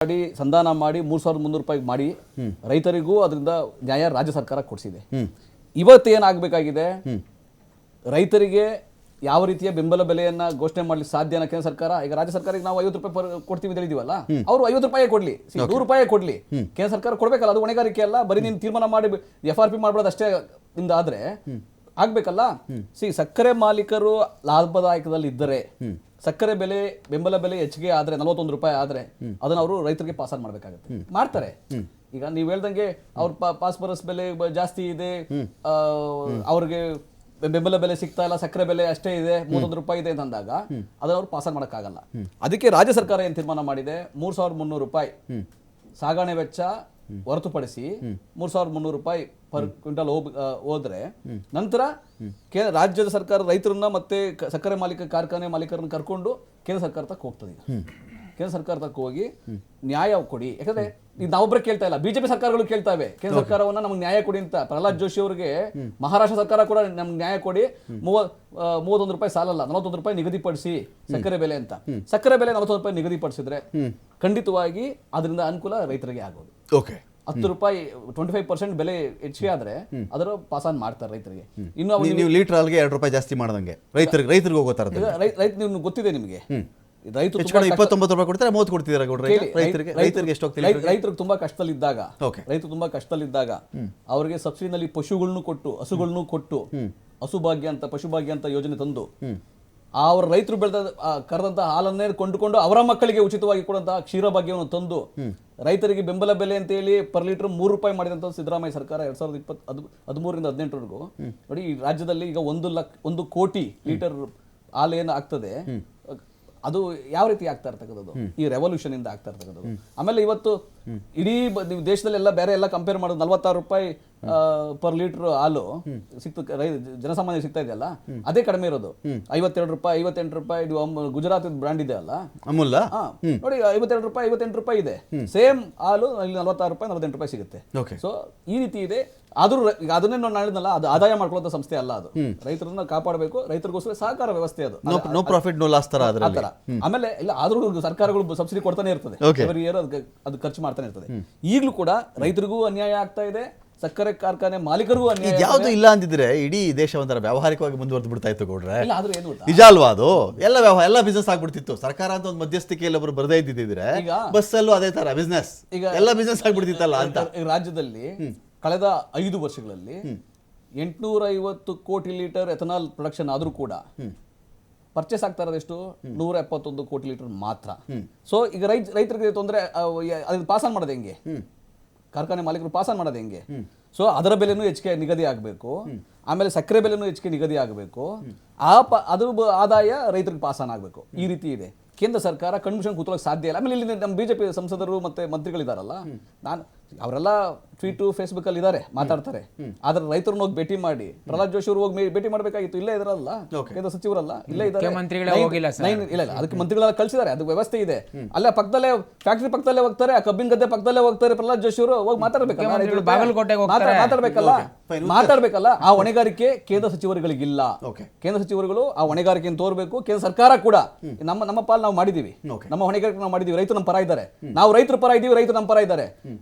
ಮಾಡಿ ಸಂಧಾನ ಮಾಡಿ 3,300 ರೂಪಾಯಿ ಮಾಡಿ ರೈತರಿಗೂ ಅದರಿಂದ ನ್ಯಾಯ ರಾಜ್ಯ ಸರ್ಕಾರ ಕೊಡಿಸಿದೆ. ಇವತ್ತೇನಾಗಬೇಕಾಗಿದೆ, ರೈತರಿಗೆ ಯಾವ ರೀತಿಯ ಬೆಂಬಲ ಬೆಲೆಯನ್ನ ಘೋಷಣೆ ಮಾಡ್ಲಿಕ್ಕೆ ಸಾಧ್ಯ ಕೇಂದ್ರ ಸರ್ಕಾರ. ಈಗ ರಾಜ್ಯ ಸರ್ಕಾರಕ್ಕೆ ನಾವು 50 ರೂಪಾಯಿ ಕೊಡ್ತೀವಿ ಅಂತ ಹೇಳಿದೀವಲ್ಲ, ಅವರು 50 ರೂಪಾಯಿ ಕೊಡ್ಲಿ, 100 ರೂಪಾಯಿ ಕೊಡ್ಲಿ, ಕೇಂದ್ರ ಸರ್ಕಾರ ಕೊಡ್ಬೇಕಲ್ಲ. ಅದು ಹೊಣೆಗಾರಿಕೆ ಅಲ್ಲ, ಬರೀ ನೀನು ತೀರ್ಮಾನ ಮಾಡಿ FRP ಮಾಡ್ಬೋದು ಅಷ್ಟೇ ಇಂದ ಆದ್ರೆ ಆಗ್ಬೇಕಲ್ಲ. ಸಕ್ಕರೆ ಮಾಲೀಕರು ಲಾಭದಾಯಕದಲ್ಲಿ ಇದ್ದರೆ, ಸಕ್ಕರೆ ಬೆಲೆ ಬೆಂಬಲ ಬೆಲೆ ಹೆಚ್ಚಿಗೆ ಆದ್ರೆ 41 ರೂಪಾಯಿ ಆದ್ರೆ ಅದನ್ನ ಅವರು ರೈತರಿಗೆ ಪಾಸ್ ಆನ್ ಮಾಡ್ಬೇಕಾಗುತ್ತೆ, ಮಾಡ್ತಾರೆ. ಈಗ ನೀವು ಹೇಳ್ದಂಗೆ ಅವ್ರ ಪಾಸ್ಪರಸ್ ಬೆಲೆ ಜಾಸ್ತಿ ಇದೆ, ಅವ್ರಿಗೆ ಬೆಂಬಲ ಬೆಲೆ ಸಿಗ್ತಾ ಇಲ್ಲ, ಸಕ್ಕರೆ ಬೆಲೆ ಅಷ್ಟೇ ಇದೆ, 31 ರೂಪಾಯಿ ಇದೆ ಅಂತ ಅಂದಾಗ ಅದನ್ನ ಅವ್ರು ಪಾಸ್ ಆನ್ ಮಾಡಕ್ಕಾಗಲ್ಲ. ಅದಕ್ಕೆ ರಾಜ್ಯ ಸರ್ಕಾರ ಏನ್ ತೀರ್ಮಾನ ಮಾಡಿದೆ, 3,300 ರೂಪಾಯಿ ಸಾಗಣೆ ವೆಚ್ಚ ಹೊರತುಪಡಿಸಿ 3,300 ರೂಪಾಯಿ ಪರ್ ಕ್ವಿಂಟಲ್ ಹೋದ್ರೆ ನಂತರ ರಾಜ್ಯದ ಸರ್ಕಾರ ರೈತರನ್ನ ಮತ್ತೆ ಸಕ್ಕರೆ ಕಾರ್ಖಾನೆ ಮಾಲೀಕರನ್ನ ಕರ್ಕೊಂಡು ಕೇಂದ್ರ ಸರ್ಕಾರ ತಕ್ಕ ಹೋಗ್ತದೆ. ಕೇಂದ್ರ ಸರ್ಕಾರ ತಕ್ಕ ಹೋಗಿ ನ್ಯಾಯ ಕೊಡಿ. ಯಾಕಂದ್ರೆ ನಾವೊಬ್ಬರೇ ಕೇಳ್ತಾ ಇಲ್ಲ, ಬಿಜೆಪಿ ಸರ್ಕಾರಗಳು ಕೇಳ್ತಾವೆ ಕೇಂದ್ರ ಸರ್ಕಾರವನ್ನ ನಮ್ಗೆ ನ್ಯಾಯ ಕೊಡಿ ಅಂತ. ಪ್ರಹ್ಲಾದ್ ಜೋಶಿ ಅವರಿಗೆ ಮಹಾರಾಷ್ಟ್ರ ಸರ್ಕಾರ ಕೂಡ ನಮ್ಗೆ ನ್ಯಾಯ ಕೊಡಿ, 31 ರೂಪಾಯಿ ಸಾಲಲ್ಲ, 41 ರೂಪಾಯಿ ನಿಗದಿಪಡಿಸಿ ಸಕ್ಕರೆ ಬೆಲೆ ಅಂತ. ಸಕ್ಕರೆ ಬೆಲೆ 41 ರೂಪಾಯಿ ನಿಗದಿಪಡಿಸಿದ್ರೆ ಖಂಡಿತವಾಗಿ ಅದರಿಂದ ಅನುಕೂಲ ರೈತರಿಗೆ ಆಗೋದು. 10 ರೂಪಾಯಿ 25% ಬೆಲೆ ಹೆಚ್ಚಿಗೆ ಆದ್ರೆ ಅದರ ಪಾಸ್ ಆನ್ ಮಾಡ್ತಾರೆ ರೈತರಿಗೆ. ಇನ್ನು ನೀವು ಲೀಟರ್ ಅಲ್ಲಿಗೆ 2 ರೂಪಾಯಿ ಜಾಸ್ತಿ ಮಾಡದಂಗೆ ರೈತರಿಗೆ ಹೋಗೋ ತರ ರೈತ ನಿಮ್ಗೆ ಗೊತ್ತಿದೆ, ನಿಮಗೆ ರೈತರು 29 ರೂಪಾಯಿ ಕೊಡ್ತಾರೆ, 30 ಕೊಡ್ತಿದ್ದಾರೆ ರೈತರಿಗೆ ಎಷ್ಟು ಹೋಗ್ತಿಲ್ಲ. ರೈತರು ತುಂಬಾ ಕಷ್ಟದಲ್ಲಿದ್ದಾಗ, ರೈತರು ತುಂಬಾ ಕಷ್ಟದಲ್ಲಿದ್ದಾಗ ಅವರಿಗೆ ಸಬ್ಸಿಡಿನಲ್ಲಿ ಪಶುಗಳನ್ನು ಕೊಟ್ಟು, ಹಸುಗಳನ್ನು ಕೊಟ್ಟು, ಹಸುಭಾಗ್ಯ ಅಂತ ಪಶುಭಾಗ್ಯ ಅಂತ ಯೋಜನೆ ತಂದು ಅವರ ರೈತರು ಬೆಳೆದ ಕರೆದಂತಹ ಹಾಲನ್ನೇ ಕೊಂಡುಕೊಂಡು ಅವರ ಮಕ್ಕಳಿಗೆ ಉಚಿತವಾಗಿ ಕೊಡುವಂತಹ ಕ್ಷೀರಭಾಗ್ಯವನ್ನು ತಂದು ರೈತರಿಗೆ ಬೆಂಬಲ ಬೆಲೆ ಅಂತ ಹೇಳಿ ಪರ್ ಲೀಟರ್ 3 ರೂಪಾಯಿ ಮಾಡಿದಂತ ಸಿದ್ದರಾಮಯ್ಯ ಸರ್ಕಾರ 2013ರಿಂದ 18ರವರೆಗೂ ನೋಡಿ, ಈ ರಾಜ್ಯದಲ್ಲಿ ಈಗ 1 ಕೋಟಿ ಲೀಟರ್ ಹಾಲು ಏನು ಆಗ್ತದೆ, ಅದು ಯಾವ ರೀತಿ ಆಗ್ತಾ ಇರ್ತಕ್ಕಂಥದ್ದು, ಈ ರೆವಲ್ಯೂಷನ್ ಇಂದ ಆಗ್ತಾ ಇರ್ತಕ್ಕಂಥದ್ದು. ಆಮೇಲೆ ಇವತ್ತು ಇಡೀ ನೀವು ದೇಶದಲ್ಲೆಲ್ಲ ಬೇರೆ ಎಲ್ಲ ಕಂಪೇರ್ ಮಾಡೋದು 46 ರೂಪಾಯಿ ಪರ್ ಲೀಟರ್ ಹಾಲು ಜನಸಾಮಾನ್ಯ ಸಿಗ್ತಾ ಇದೆಯಲ್ಲ, ಅದೇ ಕಡಿಮೆ ಇರೋದು. 52 ರೂಪಾಯಿ 58 ರೂಪಾಯಿ ಗುಜರಾತ್ ಬ್ರಾಂಡ್ ಇದೆ ಅಲ್ಲ ಅಮೂಲ್, ನೋಡಿ 52 ರೂಪಾಯಿ 58 ರೂಪಾಯಿ ಇದೆ. ಸೇಮ್ ಹಾಲು ಇಲ್ಲಿ 46 ರೂಪಾಯಿ 48 ರೂಪಾಯಿ ಸಿಗುತ್ತೆ. ಸೊ ಈ ರೀತಿ ಇದೆ. ಆದ್ರೂ ಅದನ್ನೇ ನಾವು ಹೇಳಿದ್ನಲ್ಲ, ಅದು ಆದಾಯ ಮಾಡ್ಕೊಳ್ಳೋ ಸಂಸ್ಥೆ ಅಲ್ಲ, ಅದು ರೈತರನ್ನ ಕಾಪಾಡಬೇಕು, ರೈತರಿಗೋಸ್ಕರ ಸಹಕಾರ ವ್ಯವಸ್ಥೆ ಅದು. ನೋ ಪ್ರಾಫಿಟ್ ನೋ ಲಾಸ್ ತರ ಆಮೇಲೆ ಇಲ್ಲ ಆದ್ರೂ ಸರ್ಕಾರಗಳು ಸಬ್ಸಿಡಿ ಕೊಡ್ತಾನೆ ಇರ್ತದೆ, ಎವ್ರಿ ಇಯರ್ ಅದು ಖರ್ಚು ಮಾಡ್ತಾನೆ ಇರ್ತದೆ. ಈಗಲೂ ಕೂಡ ರೈತರಿಗೂ ಅನ್ಯಾಯ ಆಗ್ತಾ ಇದೆ, ಸಕ್ಕರೆ ಕಾರ್ಖಾನೆ ಮಾಲೀಕರಿಗೂ ಅನ್ಯಾಯ. ಯಾವ್ದು ಇಲ್ಲ ಅಂದಿದ್ರೆ ಇಡೀ ದೇಶ ಒಂಥರ ವ್ಯಾವಹಾರಿಕವಾಗಿ ಮುಂದುವರೆದು ಬಿಡ್ತಾ ಇತ್ತು ಗೌಡ್ರೆ. ನಿಜ ಅಲ್ವಾ ಅದು? ಎಲ್ಲ ಬಿಸ್ನೆಸ್ ಆಗ್ಬಿಡ್ತಿತ್ತು. ಸರ್ಕಾರ ಅಂತ ಒಂದು ಮಧ್ಯಸ್ಥಿಕೆಯಲ್ಲಿ ಒಬ್ರು ಬರದೇ ಇದ್ದಿದ್ರೆ ಬಸ್ಸಲ್ಲೂ ಅದೇ ತರ ಬಿಸ್ನೆಸ್, ಈಗ ಎಲ್ಲ ಬಿಸ್ನೆಸ್ ಆಗ್ಬಿಡ್ತಿತ್ತಲ್ಲ ಅಂತ. ರಾಜ್ಯದಲ್ಲಿ ಕಳೆದ 5 ವರ್ಷಗಳಲ್ಲಿ 850 ಕೋಟಿ ಲೀಟರ್ ಎಥನಾಲ್ ಪ್ರೊಡಕ್ಷನ್ ಆದ್ರೂ ಕೂಡ ಪರ್ಚೇಸ್ ಆಗ್ತಾ ಇರೋದು ಎಷ್ಟು? 171 ಕೋಟಿ ಲೀಟರ್ ಮಾತ್ರ. ಸೊ ಈಗ ರೈತರಿಗೆ ತೊಂದರೆ, ಅದನ್ನ ಪಾಸ್ ಆನ್ ಮಾಡೋದು ಹೆಂಗೆ? ಕಾರ್ಖಾನೆ ಮಾಲೀಕರು ಪಾಸ್ ಆನ್ ಮಾಡೋದು ಹೆಂಗೆ? ಸೊ ಅದರ ಬೆಲೆನೂ ಹೆಚ್ಚಿಗೆ ನಿಗದಿ ಆಗಬೇಕು, ಆಮೇಲೆ ಸಕ್ಕರೆ ಬೆಲೆನೂ ಹೆಚ್ಚಿಗೆ ನಿಗದಿ ಆಗಬೇಕು, ಅದ್ರ ಆದಾಯ ರೈತರಿಗೆ ಪಾಸ್ ಆನ್ ಆಗಬೇಕು. ಈ ರೀತಿ ಇದೆ. ಕೇಂದ್ರ ಸರ್ಕಾರ ಕಣ್ಮುಷನ್ ಕೂತ್ಕೊಳ್ಳೋಕೆ ಸಾಧ್ಯ ಇಲ್ಲ. ಆಮೇಲೆ ಇಲ್ಲಿ ನಮ್ಮ ಬಿಜೆಪಿ ಸಂಸದರು ಮತ್ತೆ ಮಂತ್ರಿಗಳಿದಾರಲ್ಲ, ಅವರೆಲ್ಲ ಟ್ವೀಟು ಫೇಸ್ಬುಕ್ ಅಲ್ಲಿ ಇದ್ದಾರೆ, ಮಾತಾಡ್ತಾರೆ. ಆದ್ರೆ ರೈತರನ್ನ ಹೋಗಿ ಭೇಟಿ ಮಾಡಿ, ಪ್ರಹ್ಲಾದ್ ಜೋಶಿ ಅವರು ಹೋಗಿ ಭೇಟಿ ಮಾಡಬೇಕಾಗಿತ್ತು, ಇಲ್ಲೇ ಇದಾರಲ್ಲ, ಕೇಂದ್ರ ಸಚಿವರಲ್ಲ ಇಲ್ಲೇ ಇದ್ದಾರೆ. ಇಲ್ಲ ಅದಕ್ಕೆ ಮಂತ್ರಿಗಳೆಲ್ಲ ಕಳಿಸಿದ್ದಾರೆ, ಅದು ವ್ಯವಸ್ಥೆ ಇದೆ. ಅಲ್ಲೇ ಪಕ್ಕದಲ್ಲೇ ಫ್ಯಾಕ್ಟ್ರಿ ಪಕ್ಕದಲ್ಲೇ ಹೋಗ್ತಾರೆ, ಆ ಕಬ್ಬಿನ ಗದ್ದೆ ಪಕ್ಕದಲ್ಲೇ ಹೋಗ್ತಾರೆ. ಪ್ರಹ್ಲಾದ್ ಜೋಶಿ ಅವರು ಹೋಗಿ ಮಾತಾಡ್ಬೇಕಲ್ಲ. ಆ ಹೊಣೆಗಾರಿಕೆ ಕೇಂದ್ರ ಸಚಿವರುಗಳಿಗಿಲ್ಲ. ಕೇಂದ್ರ ಸಚಿವರುಗಳು ಆ ಹೊಣೆಗಾರಿಕೆಯನ್ನು ತೋರ್ಬೇಕು. ಕೇಂದ್ರ ಸರ್ಕಾರ ಕೂಡ ನಮ್ಮ ಪಾಲ್ ನಾವು ಮಾಡಿದೀವಿ, ನಮ್ಮ ಹೊಣೆಗಾರಿಕೆ ನಾವು ಮಾಡಿದೀವಿ. ರೈತರು ನಮ್ಮ ಪರ ಇದ್ದಾರೆ, ನಾವು ರೈತರ ಪರ ಇದ್ದೀವಿ, ರೈತರು ನಮ್ಮ ಪರ ಇದ್ದಾರೆ.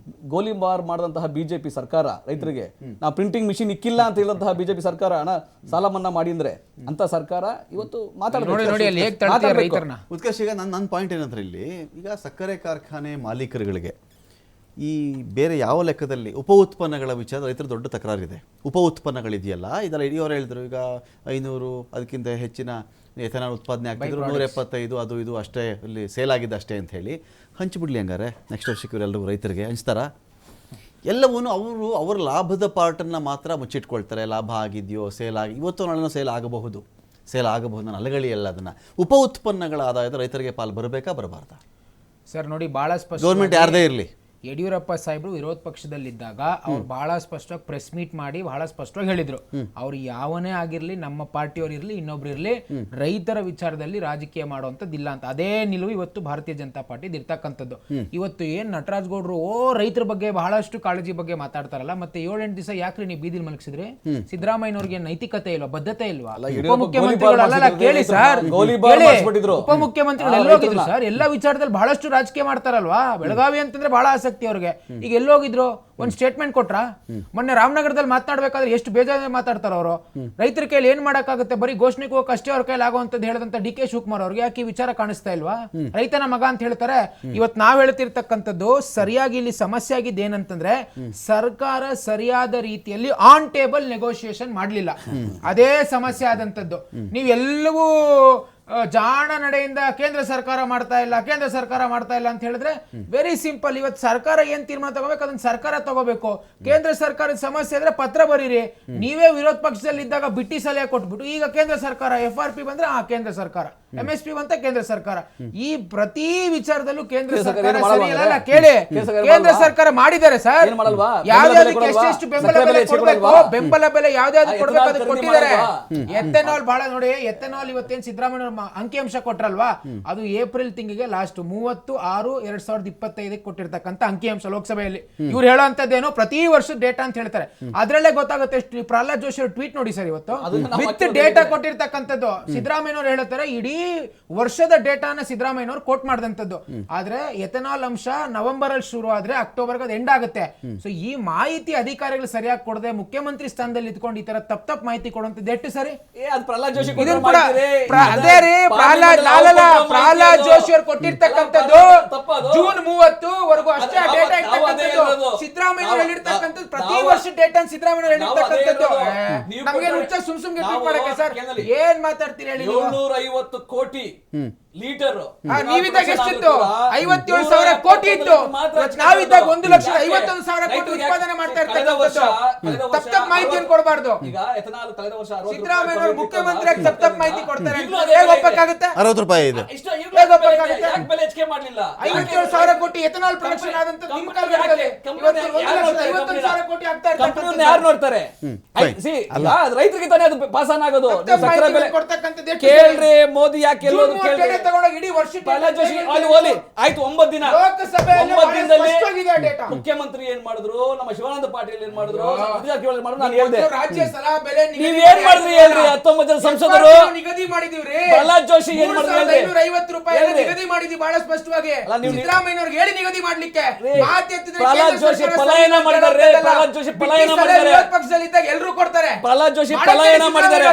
ಗೋಲಿಬಾರ್ ಮಾಡಿದಂತಹ ಬಿಜೆಪಿ ಸರ್ಕಾರ ರೈತರಿಗೆ ನಾವು ಪ್ರಿಂಟಿಂಗ್ ಮಿಷಿನ್ ಇಕ್ಕಿಲ್ಲ ಅಂತ ಹೇಳಿದಂತಹ ಬಿಜೆಪಿ ಸರ್ಕಾರ ಹಣ ಸಾಲ ಮನ್ನಾ ಮಾಡಿ ಅಂದ್ರೆ ಅಂತ ಸರ್ಕಾರ ಇವತ್ತು ಉತ್ಕರ್ಷ್. ಈಗ ನನ್ನ ಪಾಯಿಂಟ್ ಏನಂದ್ರೆ, ಇಲ್ಲಿ ಈಗ ಸಕ್ಕರೆ ಕಾರ್ಖಾನೆ ಮಾಲೀಕರುಗಳಿಗೆ ಈ ಬೇರೆ ಯಾವ ಲೆಕ್ಕದಲ್ಲಿ ಉಪ ಉತ್ಪನ್ನಗಳ ವಿಚಾರ ರೈತರ ದೊಡ್ಡ ತಕರಾರಿದೆ. ಉಪ ಉತ್ಪನ್ನಗಳಿದೆಯಲ್ಲ, ಇದೆಲ್ಲ ಇಡಿಯವರು ಹೇಳಿದ್ರು ಈಗ 500 ಅದಕ್ಕಿಂತ ಹೆಚ್ಚಿನ ಎಥನಾಲ್ ಉತ್ಪಾದನೆ ಆಗ್ತಿದ್ರು, 175 ಅದು ಇದು ಅಷ್ಟೇ ಇಲ್ಲಿ ಸೇಲ್ ಆಗಿದೆ ಅಷ್ಟೇ ಅಂತ ಹೇಳಿ ಹಂಚಿಬಿಡ್ಲಿ. ಹಂಗಾರೆ ನೆಕ್ಸ್ಟ್ ವರ್ಷಕ್ಕೆ ಇವರೆಲ್ಲರೂ ರೈತರಿಗೆ ಹಂಚ್ತಾರ? ಎಲ್ಲವೂ ಅವರ ಲಾಭದ ಪಾರ್ಟನ್ನು ಮಾತ್ರ ಮುಚ್ಚಿಟ್ಕೊಳ್ತಾರೆ. ಲಾಭ ಆಗಿದೆಯೋ, ಸೇಲ್ ಆಗಿ ಇವತ್ತು ನಾಳೆ ಸೇಲ್ ಆಗಬಹುದು ನಾನು ಅಲಗಳಿ ಎಲ್ಲ. ಅದನ್ನು ಉಪ ಉತ್ಪನ್ನಗಳ ಆದಾಯದ ರೈತರಿಗೆ ಪಾಲು ಬರಬೇಕಾ ಬರಬಾರ್ದಾ? ಸರ್ ನೋಡಿ, ಭಾಳ ಸ್ಪಷ್ಟ, ಗೌರ್ಮೆಂಟ್ ಯಾರದೇ ಇರಲಿ ಯಡಿಯೂರಪ್ಪ ಸಾಹೇಬ್ರು ವಿರೋಧ ಪಕ್ಷದಲ್ಲಿದ್ದಾಗ ಅವ್ರು ಬಹಳ ಸ್ಪಷ್ಟವಾಗಿ ಪ್ರೆಸ್ ಮೀಟ್ ಮಾಡಿ ಬಹಳ ಸ್ಪಷ್ಟವಾಗಿ ಹೇಳಿದ್ರು, ಅವ್ರು ಯಾವನೇ ಆಗಿರ್ಲಿ, ನಮ್ಮ ಪಾರ್ಟಿಯವ್ರು ಇರ್ಲಿ, ಇನ್ನೊಬ್ರು ಇರ್ಲಿ, ರೈತರ ವಿಚಾರದಲ್ಲಿ ರಾಜಕೀಯ ಮಾಡುವಂತದ್ದಿಲ್ಲ ಅಂತ. ಅದೇ ನಿಲುವು ಇವತ್ತು ಭಾರತೀಯ ಜನತಾ ಪಾರ್ಟಿ ಇರ್ತಕ್ಕಂಥದ್ದು. ಇವತ್ತು ಏನ್ ನಟರಾಜ್ ಗೌಡ್ರು ರೈತರ ಬಗ್ಗೆ ಬಹಳಷ್ಟು ಕಾಳಜಿ ಬಗ್ಗೆ ಮಾತಾಡ್ತಾರಲ್ಲ, ಮತ್ತೆ 7-8 ದಿವಸ ಯಾಕ್ರಿ ನೀವು ಬೀದಿಲ್ ಮಲಗಿಸಿದ್ರಿ? ಸಿದ್ದರಾಮಯ್ಯನವ್ರಿಗೆ ನೈತಿಕತೆ ಇಲ್ವಾ, ಬದ್ಧತೆ ಇಲ್ವಾ? ಉಪಮುಖ್ಯಮಂತ್ರಿಗಳಲ್ಲ, ಕೇಳಿ ಸರ್, ಉಪಮುಖ್ಯಮಂತ್ರಿಗಳು ಎಲ್ಲೋಗಿದ್ರು ಸರ್? ಎಲ್ಲ ವಿಚಾರದಲ್ಲಿ ಬಹಳಷ್ಟು ರಾಜಕೀಯ ಮಾಡ್ತಾರಲ್ವಾ? ಬೆಳಗಾವಿ ಅಂತಂದ್ರೆ ಬಹಳ ಆಸಕ್ತಿ ಅವ್ರಿಗೆ. ಈಗ ಎಲ್ಲೋಗಿದ್ರು? ಒಂದ್ ಸ್ಟೇಟ್ಮೆಂಟ್ ಕೊಟ್ರ? ಮೊನ್ನೆ ರಾಮನಗರದಲ್ಲಿ ಮಾತನಾಡ್ಬೇಕಾದ್ರೆ ಎಷ್ಟು ಬೇಜಾರ ಮಾತಾಡ್ತಾರ ಅವರು. ರೈತರ ಕೈಲಿ ಏನ್ ಮಾಡಕ್ಕಾಗುತ್ತೆ? ಬರೀ ಘೋಷಣೆಗೆ ಹೋಗಕ್ಕೆ ಅಷ್ಟೇ ಅವ್ರ ಕೈಲಿ ಆಗುವಂತದ್ದು ಹೇಳಿದಂತ ಡಿ.ಕೆ. ಶಿವಕುಮಾರ್ ಅವ್ರಿಗೆ ಯಾಕೆ ಈ ವಿಚಾರ ಕಾಣಿಸ್ತಾ ಇಲ್ವಾ? ರೈತನ ಮಗ ಅಂತ ಹೇಳ್ತಾರೆ. ಇವತ್ ನಾವ್ ಹೇಳ್ತಿರ್ತಕ್ಕಂಥದ್ದು ಸರಿಯಾಗಿ ಇಲ್ಲಿ ಸಮಸ್ಯೆ ಆಗಿದ್ದು ಏನಂತಂದ್ರೆ, ಸರ್ಕಾರ ಸರಿಯಾದ ರೀತಿಯಲ್ಲಿ ಆನ್ ಟೇಬಲ್ ನೆಗೋಷಿಯೇಷನ್ ಮಾಡ್ಲಿಲ್ಲ. ಅದೇ ಸಮಸ್ಯೆ ಆದಂತದ್ದು. ನೀವೆಲ್ಲವೂ ಜಾಣ ನಡೆಯಿಂದ ಕೇಂದ್ರ ಸರ್ಕಾರ ಮಾಡ್ತಾ ಇಲ್ಲ, ಕೇಂದ್ರ ಸರ್ಕಾರ ಮಾಡ್ತಾ ಇಲ್ಲ ಅಂತ ಹೇಳಿದ್ರೆ ವೆರಿ ಸಿಂಪಲ್. ಇವತ್ತು ಸರ್ಕಾರ ಏನ್ ತೀರ್ಮಾನ ತಗೋಬೇಕು ಅದನ್ನ ಸರ್ಕಾರ ತಗೋಬೇಕು. ಕೇಂದ್ರ ಸರ್ಕಾರದ ಸಮಸ್ಯೆ ಇದ್ರೆ ಪತ್ರ ಬರೀರಿ. ನೀವೇ ವಿರೋಧ ಪಕ್ಷದಲ್ಲಿ ಇದ್ದಾಗ ಬಿಟ್ಟಿ ಸಲಹೆ ಕೊಟ್ಬಿಟ್ಟು ಈಗ ಕೇಂದ್ರ ಸರ್ಕಾರ FRP ಬಂದ್ರೆ ಕೇಂದ್ರ ಸರ್ಕಾರ, MSP ಬಂತ ಕೇಂದ್ರ ಸರ್ಕಾರ. ಈ ಪ್ರತಿ ವಿಚಾರದಲ್ಲೂ ಕೇಂದ್ರ ಸರ್ಕಾರ ಸರಿಯಲ್ಲ. ಕೇಳಿ, ಕೇಂದ್ರ ಸರ್ಕಾರ ಮಾಡಿದ್ದಾರೆ ಸರ್. ಯಾವ್ದಾವ್ದಕ್ಕೆ ಎಷ್ಟೆಷ್ಟು ಬೆಂಬಲ ಬೆಲೆ ಕೊಡ್ಬೇಕು, ಬೆಂಬಲ ಬೆಲೆ ಯಾವ್ದಾವ್ದು ಕೊಡ್ಬೇಕು ಅದಕ್ಕೆ ಕೊಟ್ಟಿದ್ದಾರೆ. ಎಥೆನಾಲ್ ಬಹಳ ನೋಡಿ, ಎಥೆನಾಲ್ ಇವತ್ತೇನ್ ಸಿದ್ದರಾಮಯ್ಯ ಅಂಕಿಅಂಶ ಕೊಟ್ರಲ್ವಾ, ಅದು ಏಪ್ರಿಲ್ ತಿಂಗಳಿಗೆ ಲಾಸ್ಟ್ 30/6/2025 ಕೊಟ್ಟಿರ್ತಕ್ಕಂಥ ಅಂಕಿಅಂಶ ಲೋಕಸಭೆಯಲ್ಲಿ. ಇವ್ರು ಹೇಳೋಂತದ್ದೇನು ಪ್ರತಿ ವರ್ಷದ ಡೇಟಾ ಅಂತ ಹೇಳ್ತಾರೆ. ಅದ್ರಲ್ಲೇ ಗೊತ್ತಾಗುತ್ತೆ. ಪ್ರಹ್ಲಾದ್ ಜೋಶಿ ಅವ್ರ ಟ್ವೀಟ್ ನೋಡಿ ಸರ್, ಇವತ್ತು ವಿತ್ ಡೇಟಾ ಕೊಟ್ಟಿರ್ತಕ್ಕಂಥದ್ದು. ಸಿದ್ದರಾಮಯ್ಯನವ್ರು ಹೇಳ್ತಾರೆ ಇಡೀ ವರ್ಷದ ಡೇಟಾನ ಸಿದ್ದರಾಮಯ್ಯನವ್ರು ಕೋಟ್ ಮಾಡಿದಂಥದ್ದು. ಆದ್ರೆ ಎಥೆನಾಲ್ ಅಂಶ ನವೆಂಬರ್ ಅಲ್ಲಿ ಶುರು ಆದ್ರೆ ಅಕ್ಟೋಬರ್ ಅದು ಎಂಡ್ ಆಗುತ್ತೆ. ಸೊ ಈ ಮಾಹಿತಿ ಅಧಿಕಾರಿಗಳು ಸರಿಯಾಗಿ ಕೊಡದೆ ಮುಖ್ಯಮಂತ್ರಿ ಸ್ಥಾನದಲ್ಲಿ ಇದ್ಕೊಂಡು ಈ ತರ ತಪ್ಪು ಮಾಹಿತಿ ಕೊಡುವಂತದ್ದು ಎಷ್ಟು ಸರಿ? ಪ್ರಹ್ಲಾದ್ ಜೋಶಿ ಅದೇ ರೀ, ಪ್ರಹ್ಲಾದ್ ಜೋಶಿ ಅವರು ಕೊಟ್ಟಿರ್ತಕ್ಕಂಥದ್ದು ಜೂನ್ 30 ವರೆಗೂ ಅಷ್ಟೇ ಡೇಟಾ ಇರ್ತಕ್ಕಂಥದ್ದು. ಸಿದ್ದರಾಮಯ್ಯ ಹೇಳಿರ್ತಕ್ಕಂಥದ್ದು ಪ್ರತಿ ವರ್ಷ ಡೇಟಾ ಸಿದ್ದರಾಮಯ್ಯ ಹೇಳಿರ್ತಕ್ಕಂಥದ್ದು. ನಮ್ಗೆ ಸುಮ್ಸುಮ್ಗೆ ಟ್ವೀಟ್ ಮಾಡಕ್ಕೆ ಸರ್ ಏನ್ ಮಾತಾಡ್ತೀರಿ ಹೇಳಿ? 750 ಕೋಟಿ ಲೀಟರ್ ನೀವಿದ್ದಾಗ ಎಷ್ಟಿತ್ತು? 57,000 ಕೋಟಿ ಇತ್ತು. ನಾವಿದ್ದಾಗ 1,51,000 ಕೋಟಿ ಉತ್ಪಾದನೆ ಮಾಡ್ತಾ ಇರ್ತಕ್ಕಂಥದ್ದು. ತಪ್ಪ ಮಾಹಿತಿಯನ್ನು ಕೊಡಬಾರ್ದು. ಈಗ ಎಥನಾಲ್ ಕಳೆದ ವರ್ಷ ಸಿದ್ದರಾಮಯ್ಯ ಅವರು ಮುಖ್ಯಮಂತ್ರಿ ತಪ್ಪ ಮಾಹಿತಿ ಕೊಡ್ತಾರೆ. ಹೇಗೆ ಒಪ್ಪಕ್ಕಾಗುತ್ತೆ? 60 ರೂಪಾಯಿ ಇದೆ. ಬೆಲೆ ಹೆಚ್ಚಿಗೆ ಮಾಡಲಿಲ್ಲ. 57,000 ಕೋಟಿ ಎಥನಾಲ್ ಪ್ರೊಡಕ್ಷನ್ ಆದಂತ ನಿಮ್ಮ ಕಾಲದಲ್ಲಿ 51,000 ಕೋಟಿ ಆಗ್ತಾ ಇರ್ತಕ್ಕಂಥದ್ದು ಯಾರು ನೋಡ್ತಾರೆ? ರೈತರಿಗೆ ತಾನೇ ಅದು ಪಾಸ್ ಆನ್ ಆಗೋದು. ಸಕ್ಕರೆ ಬೆಲೆ ಕೊಡ್ತಕ್ಕಂಥದ್ದು ಕೇಳ್ರಿ, ಮೋದಿ ಯಾಕೆ ಎಲ್ಲೋದು ಕೇಳ್ರಿ. ತಗೊಂಡೋಗಿ ಇಡೀ ವರ್ಷ ಪ್ರಹ್ಲಾದ್ ಜೋಶಿ ಅಲ್ಲಿ ಆಯ್ತು 9 ದಿನ. ಲೋಕಸಭೆಯಲ್ಲಿ 9 ದಿನದಲ್ಲಿ ಡೇಟಾ ಮುಖ್ಯಮಂತ್ರಿ ಏನ್ ಮಾಡಿದ್ರು, ನಮ್ಮ ಶಿವಾನಂದ ಪಾಟೀಲ್ ಏನ್ ಮಾಡಿದ್ರು, ನಾನು ಹೇಳ್ದೆ. ರಾಜ್ಯ ಸಲಹಾ ಬೆಲೆ ನೀವ್ ಏನ್ ಮಾಡಿದ್ರಿ ಹೇಳ್ರಿ? 19 ಜನ ಸಂಸದರು ನಿಗದಿ ಮಾಡಿದೀವ್ರಿ. ಪ್ರಹ್ಲಾದ್ ಜೋಶಿ ಏನ್ ಮಾಡಿದ್ರು? 550 ರೂಪಾಯಿ ನಿಗದಿ ಮಾಡಿದ್ವಿ ಬಹಳ ಸ್ಪಷ್ಟವಾಗಿ. ಸಿದ್ದರಾಮಯ್ಯನವ್ರಿಗೆ ಹೇಳಿ ನಿಗದಿ ಮಾಡ್ಲಿಕ್ಕೆ. ಪ್ರಹ್ಲಾದ್ ಜೋಶಿ ಪಲಾಯನ ಮಾಡಿದ್ದಾರೆ. ಪ್ರಹ್ಲಾದ್ ಜೋಶಿ ಪಲಾಯನ ಮಾಡಿದ್ದಾರೆ. ಪಕ್ಷದಲ್ಲಿ ಇದ್ದಾಗ ಎಲ್ಲರೂ ಕೊಡ್ತಾರೆ. ಪ್ರಹ್ಲಾದ್ ಜೋಶಿ ಪಲಾಯನ ಮಾಡಿದ್ದಾರೆ.